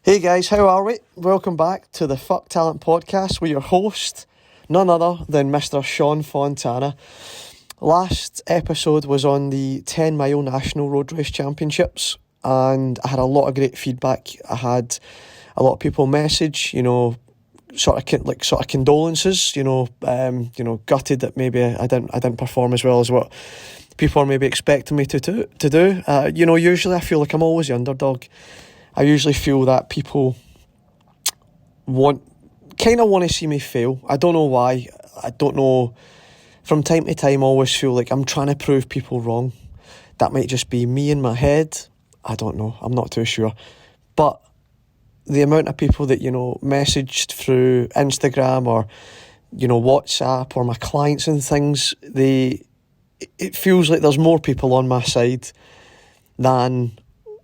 Hey guys, how are we? Welcome back to the Fuck Talent Podcast with your host, none other than Mr. Sean Fontana. Last episode was on the 10 Mile National Road Race Championships, and I had a lot of great feedback. I had a lot of people message, sort of condolences, gutted that maybe I didn't perform as well as what people are maybe expecting me to do. Usually I feel like I'm always the underdog. I usually feel that people want to see me fail. I don't know why. I don't know. From time to time, I always feel like I'm trying to prove people wrong. That might just be me in my head. I don't know. I'm not too sure. But the amount of people that, messaged through Instagram or, WhatsApp or my clients and things, it feels like there's more people on my side than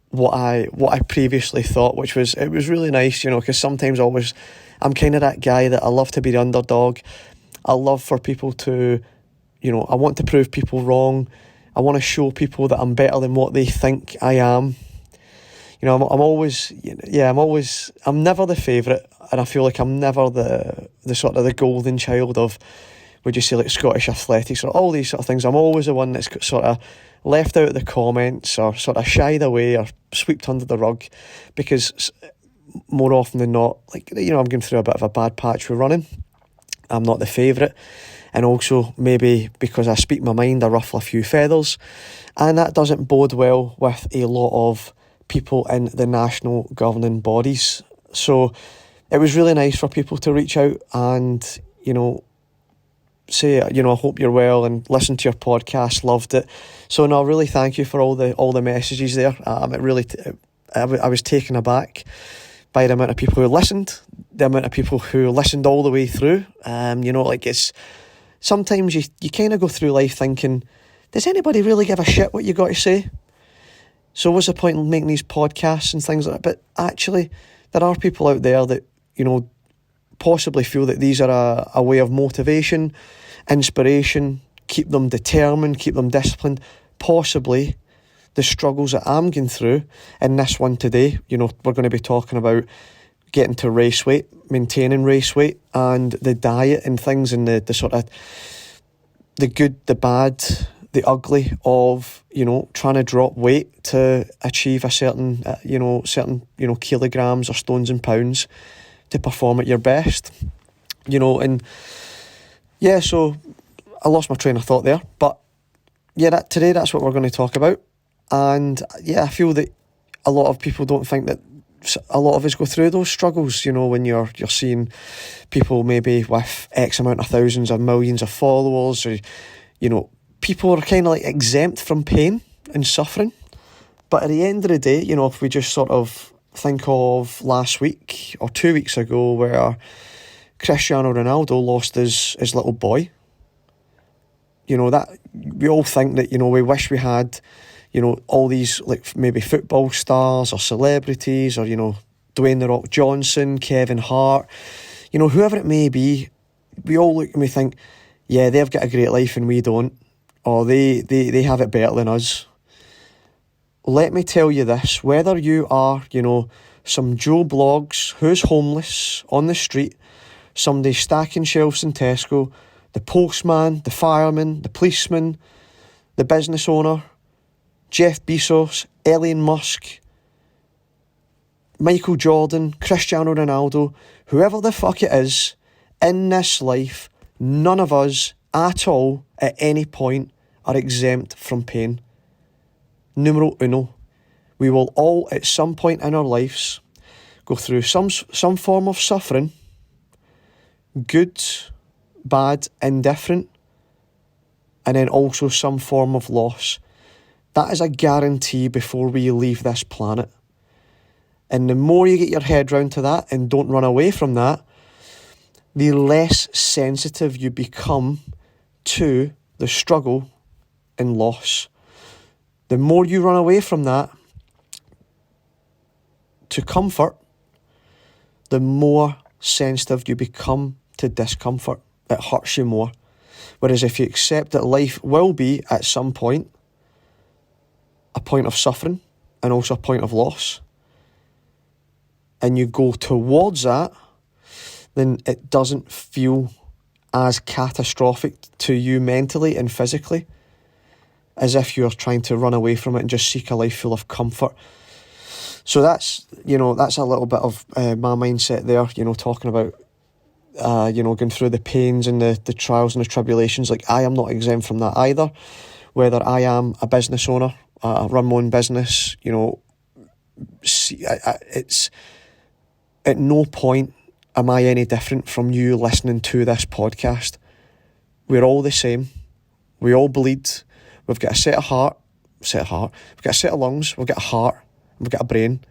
what I previously thought, it was really nice, because sometimes I'm kind of that guy that I love to be the underdog. I love for people to, I want to prove people wrong. I want to show people that I'm better than what they think I am. I'm never the favourite, and I feel like I'm never the sort of the golden child of, would you say, like Scottish athletics or all these sort of things. I'm always the one that's sort of left out of the comments or sort of shied away or swept under the rug, because more often than not, I'm going through a bit of a bad patch with running. I'm not the favourite, and also maybe because I speak my mind, I ruffle a few feathers, and that doesn't bode well with a lot of people in the national governing bodies. So it was really nice for people to reach out and, say, I hope you're well and listen to your podcast, loved it. So no, really thank you for all the messages there. I was taken aback by the amount of people who listened, the amount of people who listened all the way through. It's sometimes you kind of go through life thinking, does anybody really give a shit what you got to say? So what's the point in making these podcasts and things like that? But actually, there are people out there that, possibly feel that these are a way of motivation, inspiration, keep them determined, keep them disciplined. Possibly the struggles that I'm going through in this one today, we're going to be talking about getting to race weight, maintaining race weight, and the diet and things, and the sort of the good, the bad, the ugly of, trying to drop weight to achieve a certain kilograms or stones and pounds to perform at your best, so I lost my train of thought there, but today that's what we're going to talk about. And I feel that a lot of people don't think that a lot of us go through those struggles, when you're seeing people maybe with X amount of thousands of millions of followers, or, people are kind of like exempt from pain and suffering. But at the end of the day, if we just sort of think of last week or 2 weeks ago, where Cristiano Ronaldo lost his little boy, that we all think that, we wish we had, all these like maybe football stars or celebrities, or, Dwayne "The Rock" Johnson, Kevin Hart, whoever it may be. We all look and we think, yeah, they've got a great life and we don't, or they have it better than us. Let me tell you this, whether you are, some Joe Blogs who's homeless on the street, somebody stacking shelves in Tesco, the postman, the fireman, the policeman, the business owner, Jeff Bezos, Elon Musk, Michael Jordan, Cristiano Ronaldo, whoever the fuck it is, in this life, none of us at all at any point are exempt from pain. Numero uno. We will all at some point in our lives go through some form of suffering, good, bad, indifferent, and then also some form of loss. That is a guarantee before we leave this planet. And the more you get your head round to that and don't run away from that, the less sensitive you become to the struggle and loss. The more you run away from that to comfort, the more sensitive you become to discomfort. It hurts you more. Whereas if you accept that life will be, at some point, a point of suffering and also a point of loss, and you go towards that, then it doesn't feel as catastrophic to you mentally and physically as if you're trying to run away from it and just seek a life full of comfort. So that's a little bit of my mindset there, talking about, going through the pains and the trials and the tribulations. Like, I am not exempt from that either. Whether I am a business owner, run my own business, it's at no point am I any different from you listening to this podcast. We're all the same. We all bleed. We've got a heart. We've got a set of lungs. We've got a heart. We've got a brain.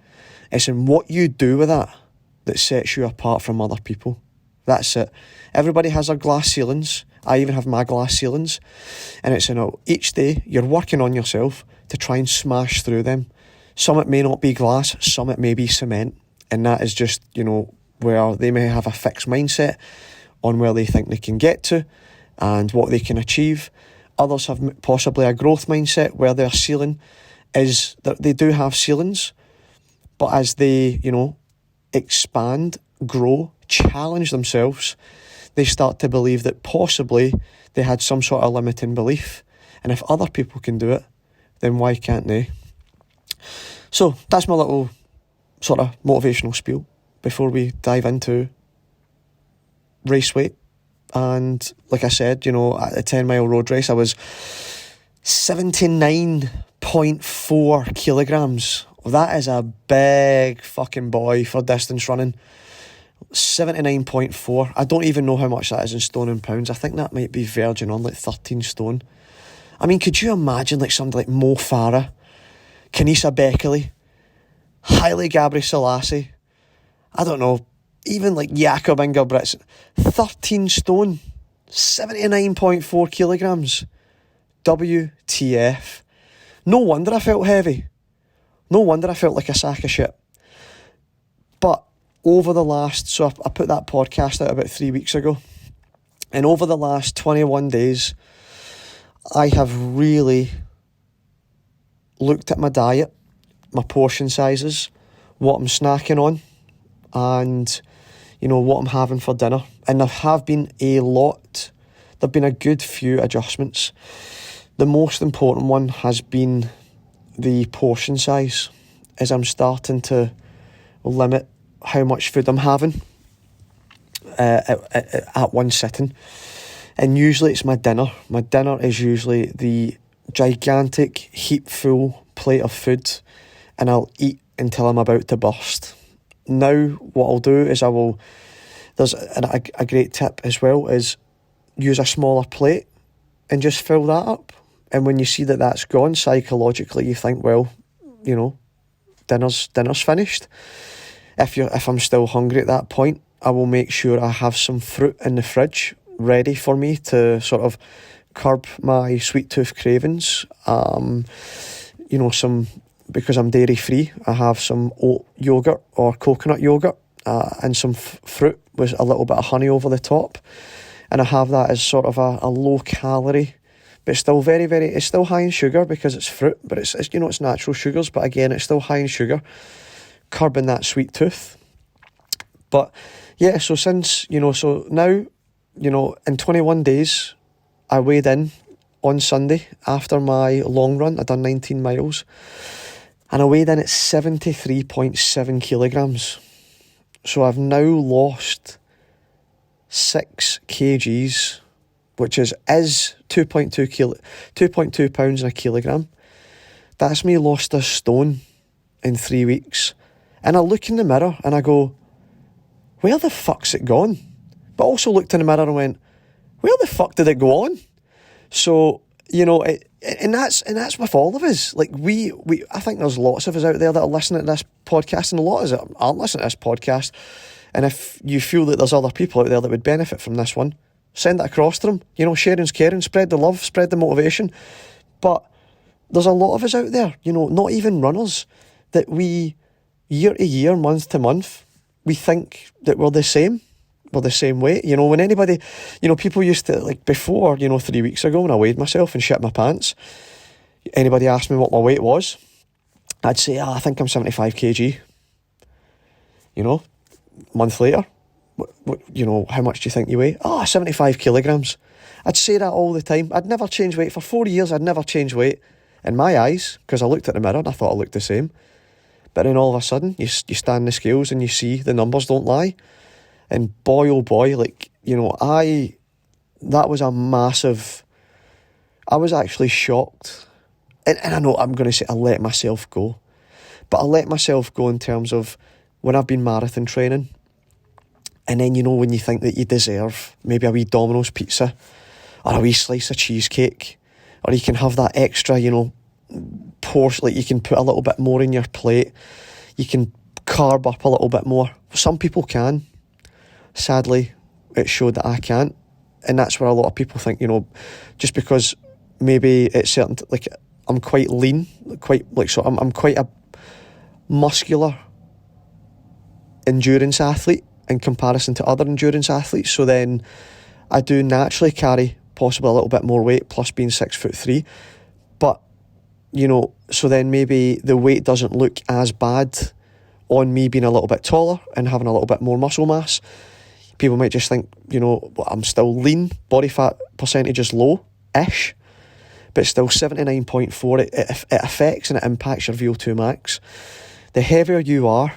It's in what you do with that sets you apart from other people. That's it. Everybody has their glass ceilings. I even have my glass ceilings. And it's each day you're working on yourself to try and smash through them. Some it may not be glass, some it may be cement. And that is just, where they may have a fixed mindset on where they think they can get to and what they can achieve. Others have possibly a growth mindset where their ceiling is that they do have ceilings, but as they, expand, grow, challenge themselves, they start to believe that possibly they had some sort of limiting belief. And if other people can do it, then why can't they? So that's my little sort of motivational spiel before we dive into race weight. And like I said, at the 10-mile road race, I was 79.4 kilograms. That is a big fucking boy for distance running. 79.4. I don't even know how much that is in stone and pounds. I think that might be verging on like 13 stone. I mean, could you imagine like somebody like Mo Farah, Kenisa Bekele, Haile Gebrselassie, I don't know, even like Jakob Ingebrigtsen, 13 stone, 79.4 kilograms. WTF. No wonder I felt heavy. No wonder I felt like a sack of shit. But over the last, so I put that podcast out about 3 weeks ago, and over the last 21 days, I have really looked at my diet, my portion sizes, what I'm snacking on, and what I'm having for dinner. And there have been a good few adjustments. The most important one has been the portion size, as I'm starting to limit how much food I'm having at one sitting. And usually it's my dinner. My dinner is usually the gigantic heap-full plate of food, and I'll eat until I'm about to burst. Now what I'll do is there's a great tip as well, is use a smaller plate and just fill that up. And when you see that that's gone, psychologically you think, well, dinner's finished. If I'm still hungry at that point, I will make sure I have some fruit in the fridge ready for me to sort of curb my sweet tooth cravings. Because I'm dairy free, I have some oat yogurt or coconut yogurt and some fruit with a little bit of honey over the top. And I have that as sort of a low calorie, but still very, very, it's still high in sugar because it's fruit, but it's it's natural sugars, but again, it's still high in sugar, curbing that sweet tooth. But yeah, so since, so now, in 21 days, I weighed in on Sunday after my long run. I'd done 19 miles, and I weighed in at 73.7 kilograms. So I've now lost 6 kgs, which is 2.2 pounds in a kilogram. That's me lost a stone in 3 weeks. And I look in the mirror and I go, where the fuck's it gone? But also looked in the mirror and went, where the fuck did it go on? So, and that's with all of us. Like we I think there's lots of us out there that are listening to this podcast, and a lot of us aren't listening to this podcast. And if you feel that there's other people out there that would benefit from this one, send it across to them. Sharing's caring, spread the love, spread the motivation. But there's a lot of us out there, not even runners, that we, year to year, month to month, we think that we're the same. We're the same weight. When anybody, people used to, like before, 3 weeks ago when I weighed myself and shit my pants, anybody asked me what my weight was, I'd say, I think I'm 75 kg. You know, a month later, how much do you think you weigh? 75 kilograms. I'd say that all the time. I'd never change weight. For 4 years, I'd never change weight in my eyes, because I looked at the mirror and I thought I looked the same. But then all of a sudden, you stand the scales and you see the numbers don't lie. And boy, oh boy, that was a massive... I was actually shocked. And I know I'm going to say I let myself go. But I let myself go in terms of when I've been marathon training. And then, when you think that you deserve maybe a wee Domino's pizza or a wee slice of cheesecake, or you can have that extra, portion, you can put a little bit more in your plate. You can carb up a little bit more. Some people can. Sadly, it showed that I can't. And that's where a lot of people think, just because maybe it's certain, I'm quite lean, I'm quite a muscular endurance athlete in comparison to other endurance athletes. So then I do naturally carry possibly a little bit more weight, plus being 6'3". But, so then maybe the weight doesn't look as bad on me being a little bit taller and having a little bit more muscle mass. People might just think, I'm still lean, body fat percentage is low-ish, but still 79.4, it affects and it impacts your VO2 max. The heavier you are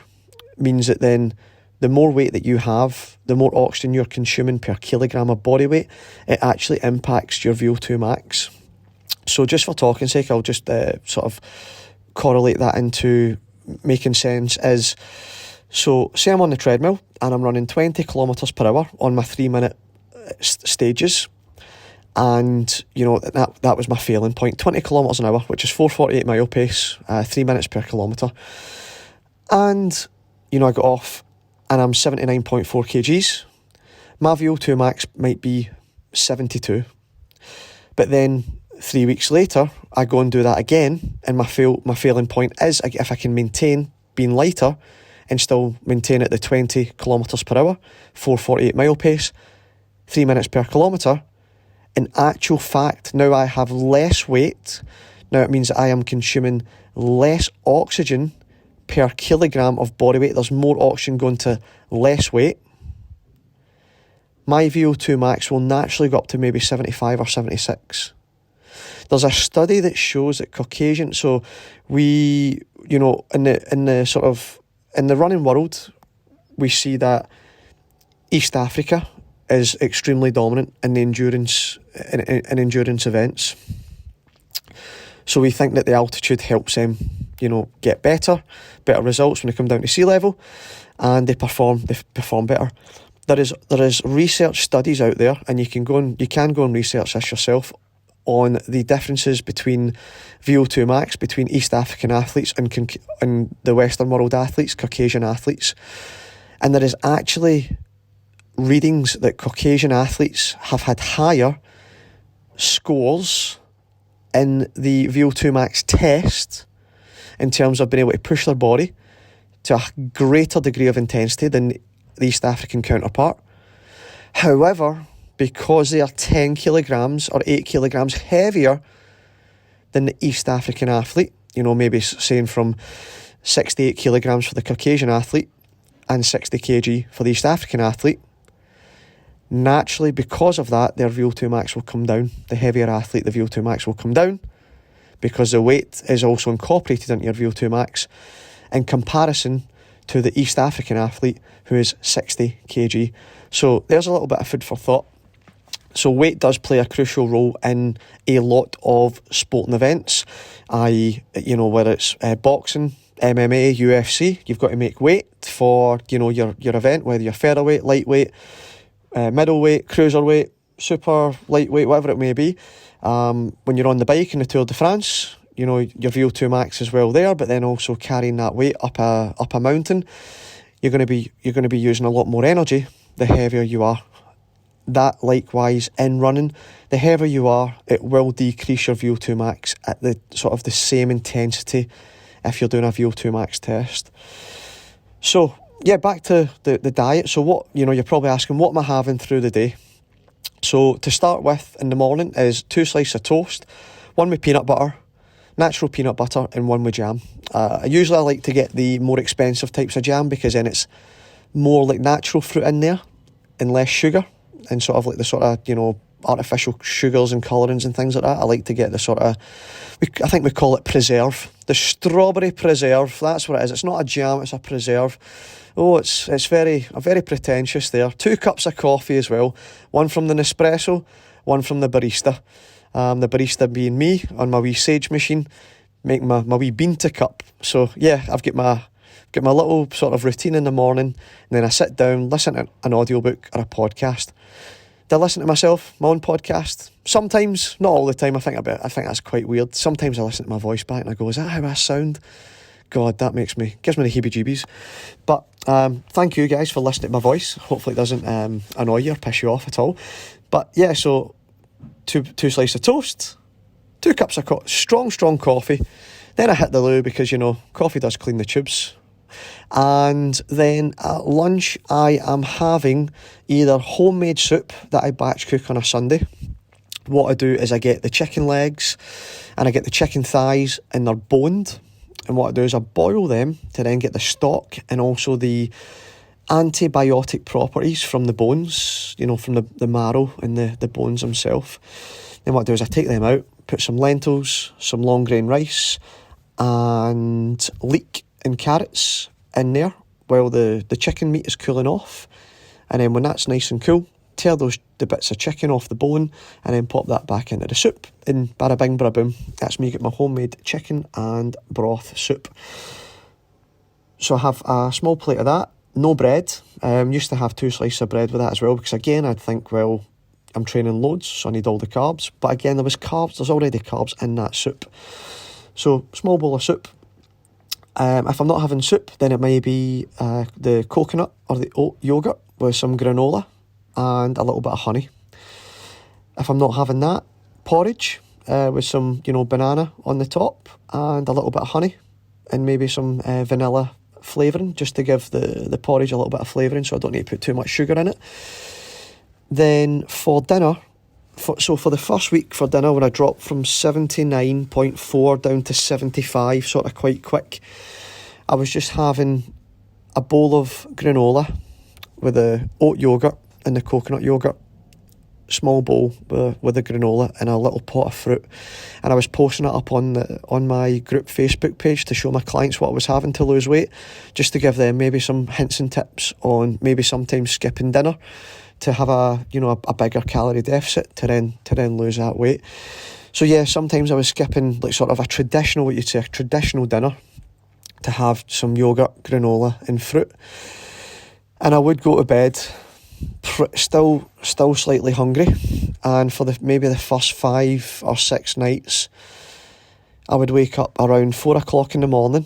means that then the more weight that you have, the more oxygen you're consuming per kilogram of body weight, it actually impacts your VO2 max. So just for talking sake, I'll just sort of correlate that into making sense is, so say I'm on the treadmill and I'm running 20 kilometres per hour on my 3-minute stages, and that was my failing point, 20 kilometres an hour, which is 4:48 mile pace, 3 minutes per kilometre. And I got off and I'm 79.4 kgs. My VO2 max might be 72. But then 3 weeks later, I go and do that again, and my failing point is if I can maintain being lighter and still maintain at the 20 kilometres per hour, 4:48 mile pace, 3 minutes per kilometre. In actual fact, now I have less weight. Now it means that I am consuming less oxygen per kilogram of body weight. There's more oxygen going to less weight. My VO2 max will naturally go up to maybe 75 or 76. There's a study that shows that Caucasian, so we, in the running world, we see that East Africa is extremely dominant in the endurance events. So we think that the altitude helps them, get better results when they come down to sea level, and they perform better. There is research studies out there, and you can go and research this yourself, on the differences between VO2 max between East African athletes and the Western world athletes, Caucasian athletes. And there is actually readings that Caucasian athletes have had higher scores in the VO2 max test in terms of being able to push their body to a greater degree of intensity than the East African counterpart. However, because they are 10 kilograms or 8 kilograms heavier than the East African athlete, maybe saying from 68 kilograms for the Caucasian athlete and 60 kg for the East African athlete, naturally, because of that, their VO2 max will come down. The heavier athlete, the VO2 max will come down, because the weight is also incorporated into your VO2 max in comparison to the East African athlete, who is 60 kg. So there's a little bit of food for thought. So weight does play a crucial role in a lot of sporting events, i.e., whether it's boxing, MMA, UFC, you've got to make weight for, your event, whether you're featherweight, lightweight, middleweight, cruiserweight, super lightweight, whatever it may be. When you're on the bike in the Tour de France, your VO2 max is well there, but then also carrying that weight up a mountain, you're going to be using a lot more energy the heavier you are. That likewise in running, the heavier you are, it will decrease your VO2 max at the sort of the same intensity if you're doing a VO2 max test. So yeah, back to the diet. So what, you're probably asking, what am I having through the day? So to start with in the morning is 2 slices of toast, one with peanut butter, natural peanut butter and one with jam. Usually I like to get the more expensive types of jam because then it's more like natural fruit in there and less sugar and sort of like the sort of, artificial sugars and colourings and things like that. I like to get the sort of, I think we call it preserve. The strawberry preserve, that's what it is. It's not a jam, it's a preserve. Oh, it's very pretentious there. 2 cups of coffee as well. One from the Nespresso, one from the barista. The barista being me on my wee Sage machine, make my wee bean to cup. So yeah, I've got my little sort of routine in the morning, and then I sit down, listen to an audiobook or a podcast. Do I listen to myself, my own podcast? Sometimes, not all the time. I think that's quite weird. Sometimes I listen to my voice back and I go, is that how I sound? God, that gives me the heebie-jeebies. But thank you guys for listening to my voice. Hopefully it doesn't annoy you or piss you off at all. But yeah, so two slices of toast, 2 cups of strong coffee. Then I hit the loo because, coffee does clean the tubes. And then at lunch I am having either homemade soup that I batch cook on a Sunday. What I do is I get the chicken legs and I get the chicken thighs and they're boned. And what I do is I boil them to then get the stock and also the antibiotic properties from the bones, from the marrow and the bones themselves. Then what I do is I take them out, put some lentils, some long grain rice and leek and carrots in there while the chicken meat is cooling off. And then when that's nice and cool, tear the bits of chicken off the bone and then pop that back into the soup. And bada bing bada boom, that's me get my homemade chicken and broth soup. So I have a small plate of that, no bread. Used to have 2 slices of bread with that as well because again I'd think, well, I'm training loads so I need all the carbs. But again there's already carbs in that soup. So small bowl of soup. If I'm not having soup, then it may be the coconut or the oat yoghurt with some granola and a little bit of honey. If I'm not having that, porridge with some, banana on the top and a little bit of honey and maybe some vanilla flavouring just to give the porridge a little bit of flavouring so I don't need to put too much sugar in it. Then for dinner, for the first week for dinner, when I dropped from 79.4 down to 75 sort of quite quick, I was just having a bowl of granola with the oat yoghurt and the coconut yoghurt, small bowl with the granola and a little pot of fruit, and I was posting it up on my group Facebook page to show my clients what I was having to lose weight, just to give them maybe some hints and tips on maybe sometimes skipping dinner to have a bigger calorie deficit to then lose that weight. So yeah, sometimes I was skipping like sort of a traditional dinner to have some yogurt, granola and fruit, and I would go to bed still slightly hungry, and for maybe the first 5 or 6 nights I would wake up around 4 o'clock in the morning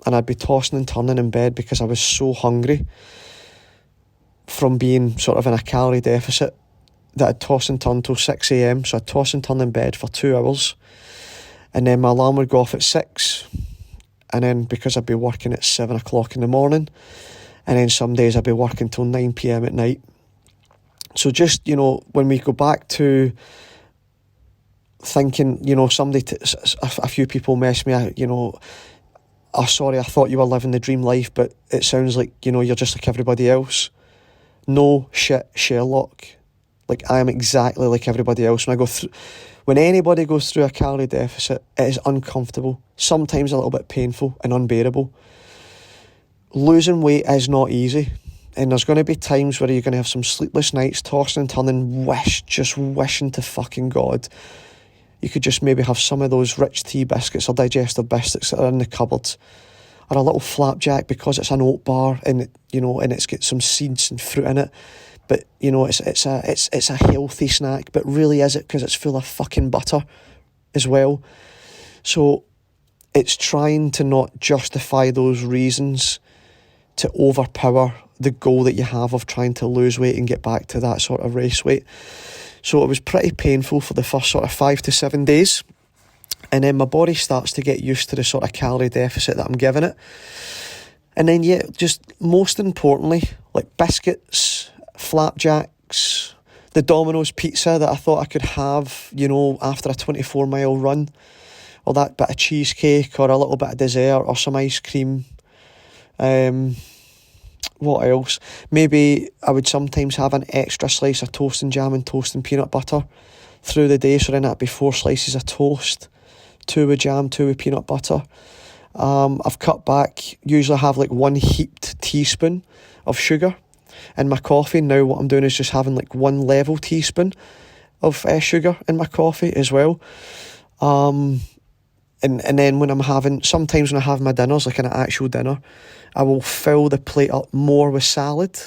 and I'd be tossing and turning in bed because I was so hungry from being sort of in a calorie deficit that I'd toss and turn till 6 a.m. So I'd toss and turn in bed for 2 hours and then my alarm would go off at 6, and then because I'd be working at 7 o'clock in the morning, and then some days I'd be working till 9 p.m. at night. So just, when we go back to thinking, a few people mess me out, oh sorry, I thought you were living the dream life, but it sounds like, you're just like everybody else. No shit, Sherlock. Like, I am exactly like everybody else. When anybody goes through a calorie deficit, it is uncomfortable, sometimes a little bit painful and unbearable. Losing weight is not easy, and there's going to be times where you're going to have some sleepless nights, tossing and turning, just wishing to fucking God you could just maybe have some of those rich tea biscuits or digestive biscuits that are in the cupboard, or a little flapjack because it's an oat bar and and it's got some seeds and fruit in it. But it's a healthy snack, but really is it because it's full of fucking butter as well. So it's trying to not justify those reasons to overpower the goal that you have of trying to lose weight and get back to that sort of race weight. So it was pretty painful for the first sort of 5 to 7 days. And then my body starts to get used to the sort of calorie deficit that I'm giving it. And then, just most importantly, like biscuits, flapjacks, the Domino's pizza that I thought I could have, after a 24-mile run, or that bit of cheesecake, or a little bit of dessert, or some ice cream. What else? Maybe I would sometimes have an extra slice of toast and jam and toast and peanut butter through the day, so then that'd be 4 slices of toast, 2 with jam, 2 with peanut butter. I've cut back, usually I have like 1 heaped teaspoon of sugar in my coffee. Now what I'm doing is just having like 1 level teaspoon of sugar in my coffee as well. And then when I'm having, sometimes when I have my dinners, like an actual dinner, I will fill the plate up more with salad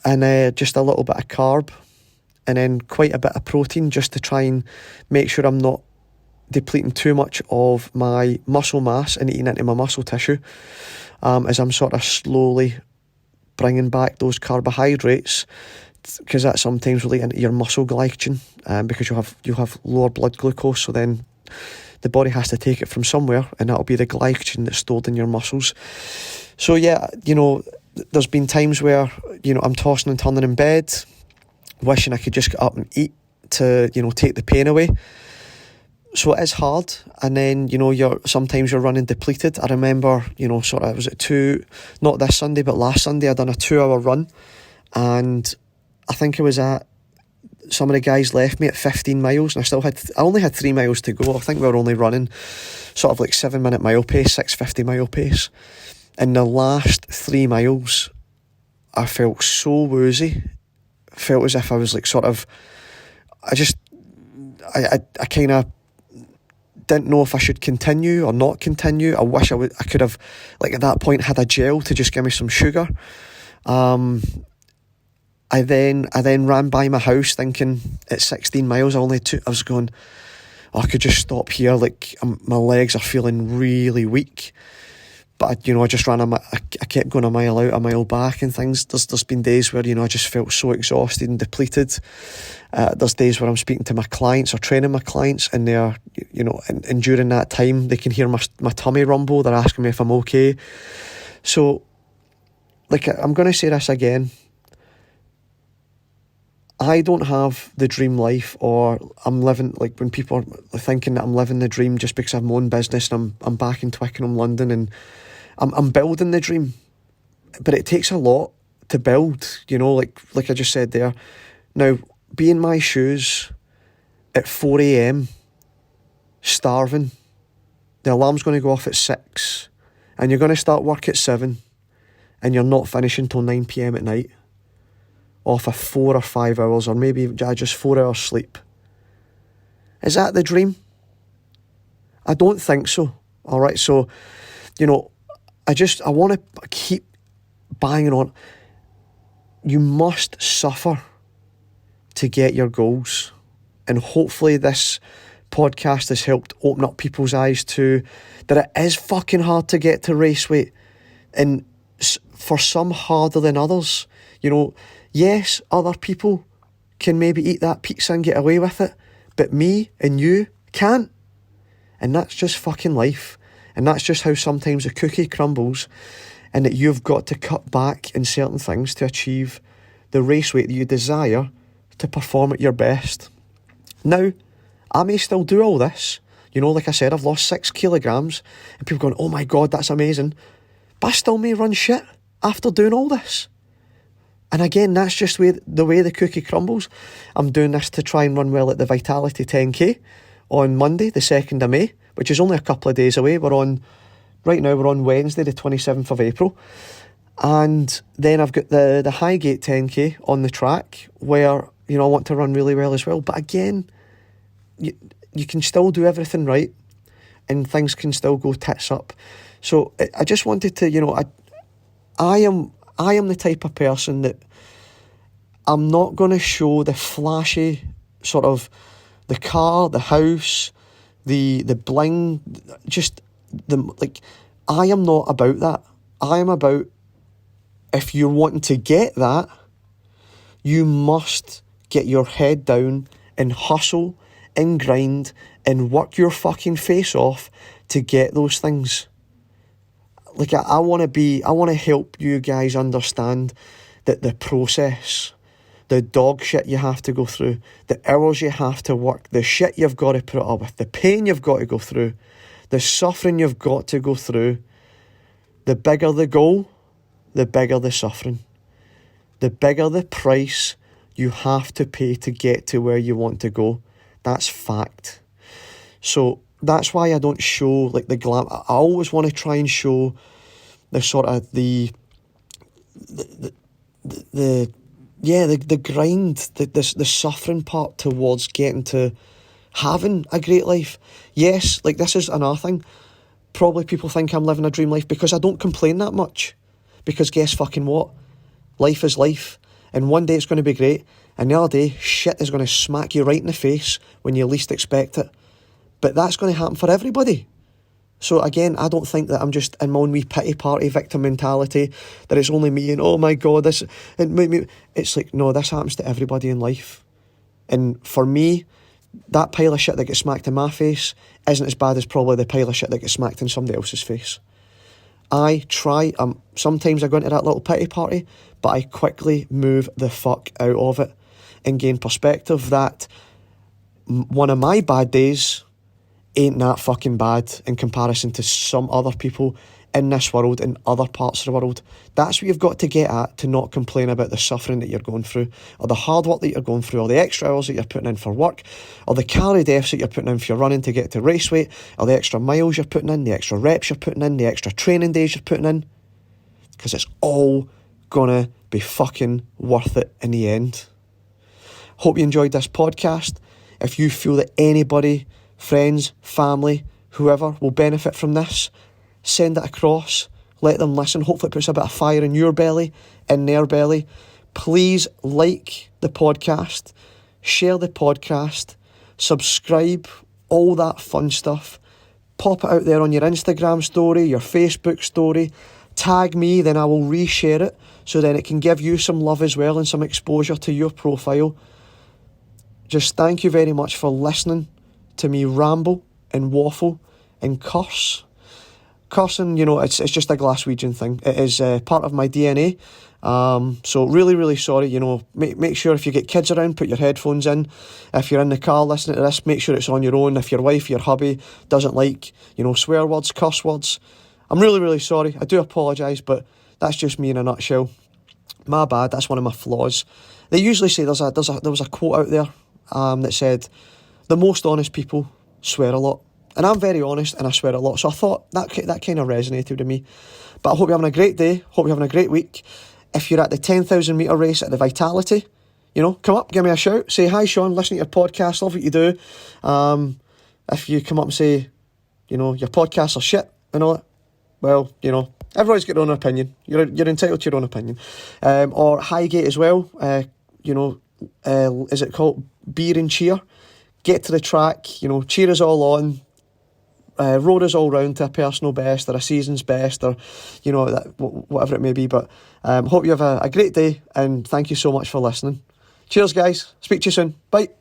and just a little bit of carb, and then quite a bit of protein, just to try and make sure I'm not depleting too much of my muscle mass and eating into my muscle tissue, as I'm sort of slowly bringing back those carbohydrates, because that sometimes will eat into your muscle glycogen, because you'll have lower blood glucose, so then the body has to take it from somewhere, and that'll be the glycogen that's stored in your muscles. So yeah, there's been times where, I'm tossing and turning in bed, wishing I could just get up and eat to, take the pain away. So it is hard, and then, sometimes you're running depleted. I remember, was it 2, not this Sunday, but last Sunday, I done a 2-hour run, and I think it was some of the guys left me at 15 miles, and I only had 3 miles to go. I think we were only running sort of like 7-minute mile pace, 6:50 mile pace. In the last 3 miles, I felt so woozy. Felt as if I was like I kind of didn't know if I should continue or not continue. I wish I could have, like at that point, had a gel to just give me some sugar. I then ran by my house thinking at 16 miles I was going, I could just stop here, like my legs are feeling really weak. But I just ran I kept going a mile out, a mile back and things. There's been days where, I just felt so exhausted and depleted. There's days where I'm speaking to my clients or training my clients, and they're, and during that time they can hear my tummy rumble. They're asking me if I'm okay. So, like, I'm going to say this again. I don't have the dream life, or I'm living, like when people are thinking that I'm living the dream just because I have my own business and I'm back in Twickenham, London, and I'm building the dream. But it takes a lot to build, like I just said there. Now, be in my shoes at 4 a.m, starving. The alarm's going to go off at 6, and you're going to start work at 7, and you're not finishing till 9 p.m. at night, off of 4 or 5 hours, or maybe just 4 hours sleep. Is that the dream? I don't think so. All right, so, I want to keep banging on. You must suffer to get your goals, and hopefully this podcast has helped open up people's eyes to that it is fucking hard to get to race weight, and for some harder than others. Yes, other people can maybe eat that pizza and get away with it, but me and you can't. And that's just fucking life. And that's just how sometimes the cookie crumbles, and that you've got to cut back in certain things to achieve the race weight that you desire to perform at your best. Now, I may still do all this. Like I said, I've lost 6 kilograms, and people going, oh my God, that's amazing. But I still may run shit after doing all this. And again, that's just the way the cookie crumbles. I'm doing this to try and run well at the Vitality 10K on Monday, the 2nd of May, which is only a couple of days away. Right now we're on Wednesday, the 27th of April. And then I've got the Highgate 10K on the track where, I want to run really well as well. But again, you can still do everything right, and things can still go tits up. So I just wanted to, I am the type of person that I'm not going to show the flashy sort of the car, the house, the bling, I am not about that. I am about, if you're wanting to get that, you must get your head down and hustle and grind and work your fucking face off to get those things. Like, I want to help you guys understand that the process, the dog shit you have to go through, the hours you have to work, the shit you've got to put up with, the pain you've got to go through, the suffering you've got to go through, the bigger the goal, the bigger the suffering. The bigger the price you have to pay to get to where you want to go. That's fact. So that's why I don't show like the glam. I always want to try and show the sort of the grind, the suffering part towards getting to having a great life. Yes, like this is another thing. Probably people think I'm living a dream life because I don't complain that much. Because guess fucking what? Life is life. And one day it's going to be great. And the other day, shit is going to smack you right in the face when you least expect it. But that's going to happen for everybody. So again, I don't think that I'm just in my own wee pity party victim mentality, that it's only me and oh my God, this... It's like, no, this happens to everybody in life. And for me, that pile of shit that gets smacked in my face isn't as bad as probably the pile of shit that gets smacked in somebody else's face. I try, sometimes I go into that little pity party, but I quickly move the fuck out of it and gain perspective that one of my bad days ain't that fucking bad in comparison to some other people in this world, in other parts of the world. That's what you've got to get at, to not complain about the suffering that you're going through, or the hard work that you're going through, or the extra hours that you're putting in for work, or the calorie deficit you're putting in for your running to get to race weight, or the extra miles you're putting in, the extra reps you're putting in, the extra training days you're putting in. Because it's all gonna be fucking worth it in the end. Hope you enjoyed this podcast. If you feel that anybody, friends, family, whoever will benefit from this, send it across, let them listen. Hopefully it puts a bit of fire in your belly, in their belly. Please like the podcast, share the podcast, subscribe, all that fun stuff. Pop it out there on your Instagram story, your Facebook story. Tag me, then I will reshare it, so then it can give you some love as well and some exposure to your profile. Just thank you very much for listening to me ramble and waffle and curse. Cursing, you know, it's just a Glaswegian thing. It is part of my DNA. So really, really sorry. You know, make sure if you get kids around, put your headphones in. If you're in the car listening to this, make sure it's on your own. If your wife, your hubby doesn't like, you know, swear words, curse words, I'm really, really sorry. I do apologise, but that's just me in a nutshell. My bad. That's one of my flaws. They usually say there was a quote out there that said, "The most honest people swear a lot." And I'm very honest and I swear a lot. So I thought that kind of resonated with me. But I hope you're having a great day. Hope you're having a great week. If you're at the 10,000 metre race at the Vitality, you know, come up, give me a shout. Say, "Hi, Sean, listen to your podcast. Love what you do." If you come up and say, you know, your podcasts are shit and all that, well, you know, everybody's got their own opinion. You're entitled to your own opinion. Or Highgate as well. You know, is it called Beer and Cheer? Get to the track, you know, cheer us all on. Road us all round to a personal best or a season's best, or, you know, whatever it may be. But hope you have a great day, and thank you so much for listening. Cheers, guys. Speak to you soon. Bye.